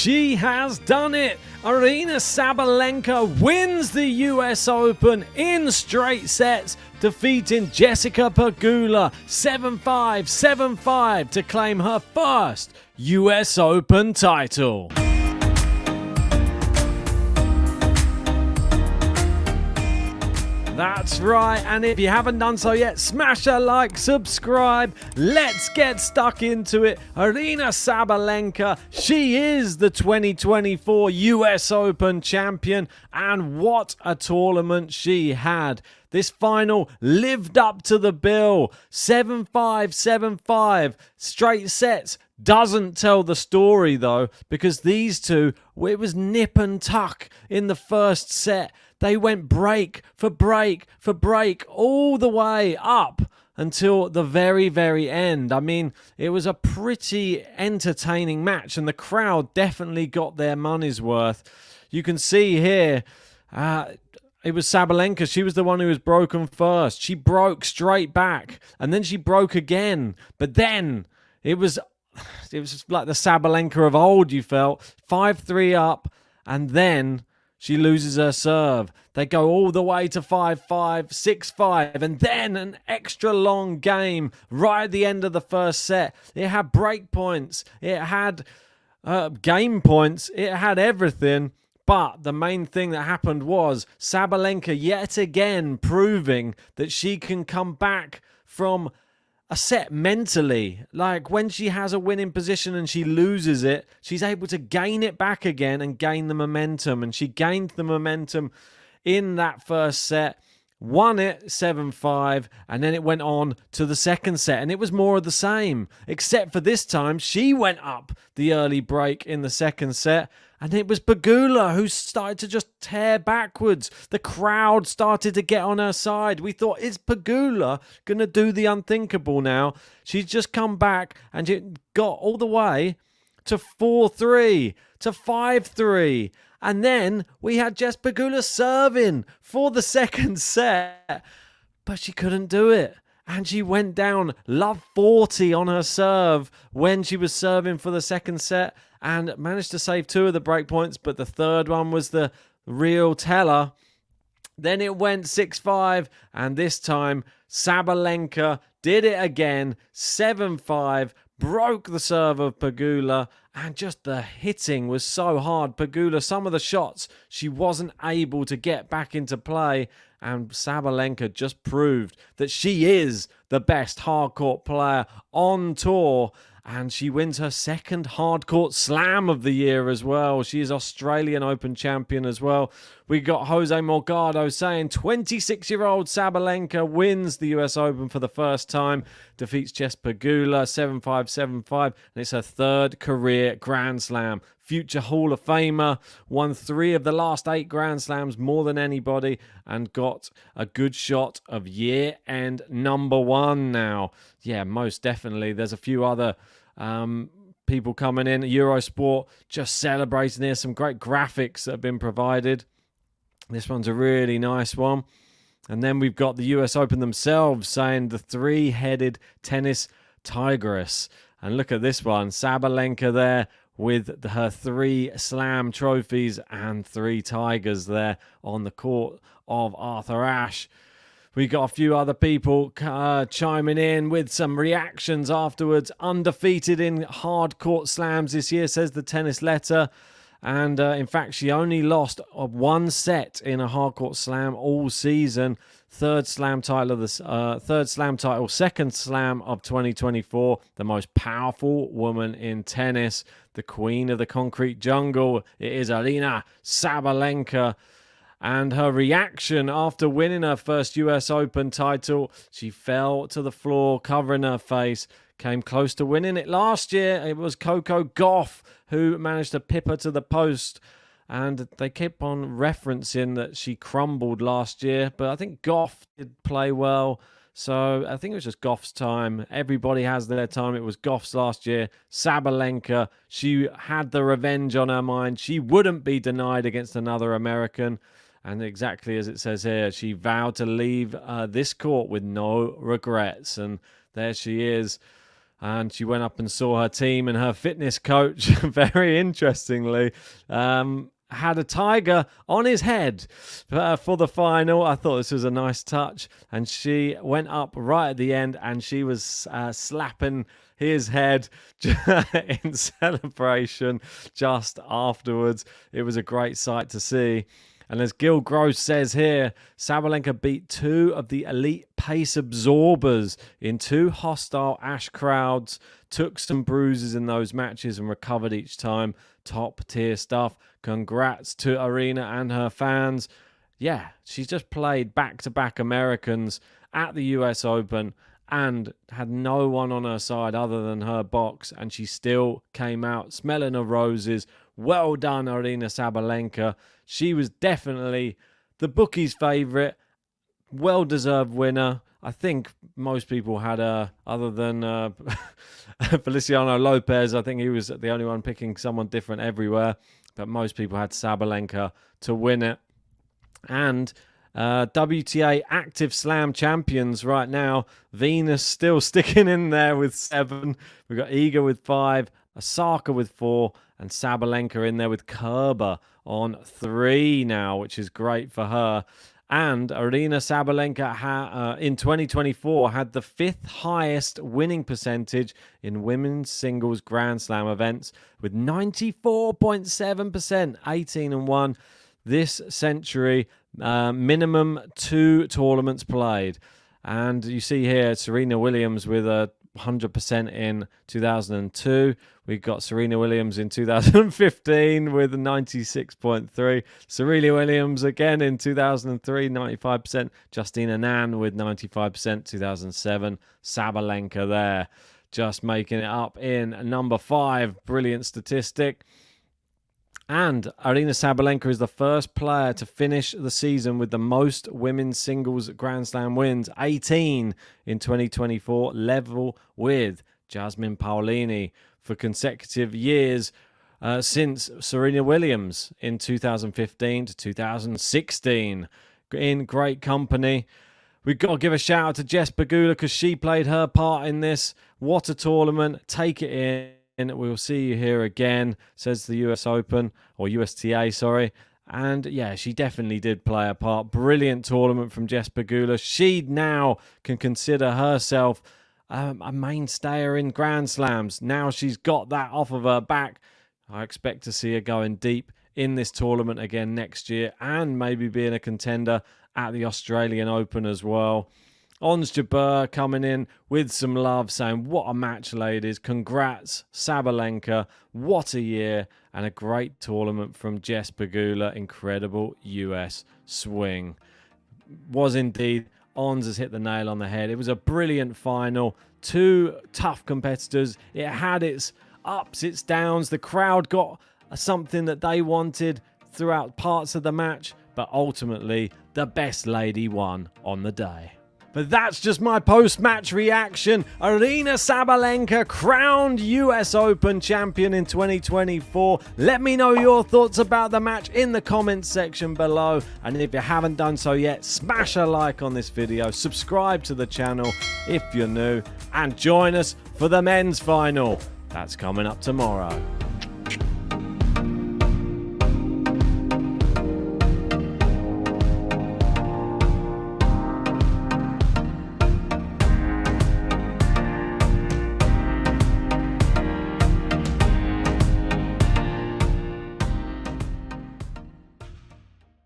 She has done it! Aryna Sabalenka wins the US Open in straight sets, defeating Jessica Pegula 7-5, 7-5 to claim her first US Open title. That's right, and if you haven't done so yet, smash a like, subscribe. Let's get stuck into it. Aryna Sabalenka, she is the 2024 US Open champion, and what a tournament she had. This final lived up to the bill. 7-5, 7-5, straight sets. Doesn't tell the story though, because these two, it was nip and tuck in the first set. They went break for break for break all the way up until the very, very end. I mean, it was a pretty entertaining match, and the crowd definitely got their money's worth. You can see here, it was Sabalenka. She was the one who was broken first. She broke straight back, and then she broke again. But then it was like the Sabalenka of old, you felt. 5-3 up, and then she loses her serve. They go all the way to 5-5, 6-5, and then an extra long game right at the end of the first set. It had break points. It had game points. It had everything. But the main thing that happened was Sabalenka yet again proving that she can come back from a set mentally. Like when she has a winning position and she loses it, she's able to gain it back again and gain the momentum. And she gained the momentum in that first set, won it 7-5, and then it went on to the second set. And it was more of the same, except for this time she went up the early break in the second set. And it was Pegula who started to just tear backwards. The crowd started to get on her side. We thought, is Pegula going to do the unthinkable now? She's just come back and it got all the way to 4-3, to 5-3. And then we had Jess Pegula serving for the second set. But she couldn't do it. And she went down love 40 on her serve when she was serving for the second set, and managed to save 2 of the break points, but the third one was the real teller. Then it went 6-5, and this time Sabalenka did it again, 7-5, broke the serve of Pegula, and just the hitting was so hard. Pegula, some of the shots she wasn't able to get back into play, and Sabalenka just proved that she is the best hardcourt player on tour. And she wins her second hardcourt slam of the year as well. She is Australian Open champion as well. We got Jose Morgado saying 26-year-old Sabalenka wins the US Open for the first time, defeats Jess Pegula 7-5, 7-5, and it's her third career Grand Slam. Future Hall of Famer, won 3 of the last 8 Grand Slams, more than anybody, and got a good shot of year-end #1 now. Yeah, most definitely. There's a few other people coming in. Eurosport just celebrating here. Some great graphics that have been provided. This one's a really nice one. And then we've got the US Open themselves saying the 3-headed tennis tigress. And look at this one. Sabalenka there with her 3 slam trophies and 3 tigers there on the court of Arthur Ashe. We got a few other people chiming in with some reactions afterwards. Undefeated in hard court slams this year, says the tennis letter. And in fact, she only lost 1 set in a hard court slam all season. Third slam title, second slam of 2024. The most powerful woman in tennis, the queen of the concrete jungle. It is Aryna Sabalenka. And her reaction after winning her first US Open title, she fell to the floor, covering her face. Came close to winning it last year. It was Coco Gauff who managed to pip her to the post. And they kept on referencing that she crumbled last year. But I think Gauff did play well. So I think it was just Gauff's time. Everybody has their time. It was Gauff's last year. Sabalenka, she had the revenge on her mind. She wouldn't be denied against another American. And exactly as it says here, she vowed to leave this court with no regrets. And there she is. and she went up and saw her team, and her fitness coach, very interestingly, had a tiger on his head for the final. I thought this was a nice touch, and she went up right at the end and she was slapping his head in celebration just afterwards. It was a great sight to see. And as Gil Gross says here, Sabalenka beat 2 of the elite pace absorbers in 2 hostile Ash crowds, took some bruises in those matches and recovered each time. Top tier stuff. Congrats to Aryna and her fans. Yeah, she's just played back-to-back Americans at the US Open and had no one on her side other than her box, and she still came out smelling of roses. Well done, Aryna Sabalenka. She was definitely the bookies' favourite. Well-deserved winner. I think most people had her, other than Feliciano Lopez. I think he was the only one picking someone different everywhere. But most people had Sabalenka to win it. And WTA active slam champions right now. Venus still sticking in there with 7. We've got Iga with 5, Osaka with 4, and Sabalenka in there with Kerber on 3 now, which is great for her. And Aryna Sabalenka in 2024 had the 5th highest winning percentage in women's singles Grand Slam events with 94.7%, 18-1 this century. Minimum 2 tournaments played. And you see here Serena Williams with a 100% in 2002. We got Serena Williams in 2015 with 96.3. Serena Williams again in 2003, 95%. Justina Nan with 95%, 2007. Sabalenka there, just making it up in number 5. Brilliant statistic. And Aryna Sabalenka is the first player to finish the season with the most women's singles Grand Slam wins, 18 in 2024, level with Jasmine Paolini for consecutive years since Serena Williams in 2015 to 2016. In great company. We've got to give a shout out to Jess Pegula because she played her part in this. What a tournament. Take it in. We'll see you here again, says the US Open, or USTA, sorry. And yeah, she definitely did play a part. Brilliant tournament from Jess Pegula. She now can consider herself a mainstayer in Grand Slams. Now she's got that off of her back. I expect to see her going deep in this tournament again next year and maybe being a contender at the Australian Open as well. Ons Jabeur coming in with some love, saying, what a match, ladies. Congrats, Sabalenka. What a year. And a great tournament from Jess Pegula. Incredible US swing. Was indeed. Ons has hit the nail on the head. It was a brilliant final. 2 tough competitors. It had its ups, its downs. The crowd got something that they wanted throughout parts of the match. But ultimately, the best lady won on the day. But that's just my post-match reaction. Aryna Sabalenka crowned US Open champion in 2024. Let me know your thoughts about the match in the comments section below. And if you haven't done so yet, smash a like on this video. Subscribe to the channel if you're new. And join us for the men's final. That's coming up tomorrow.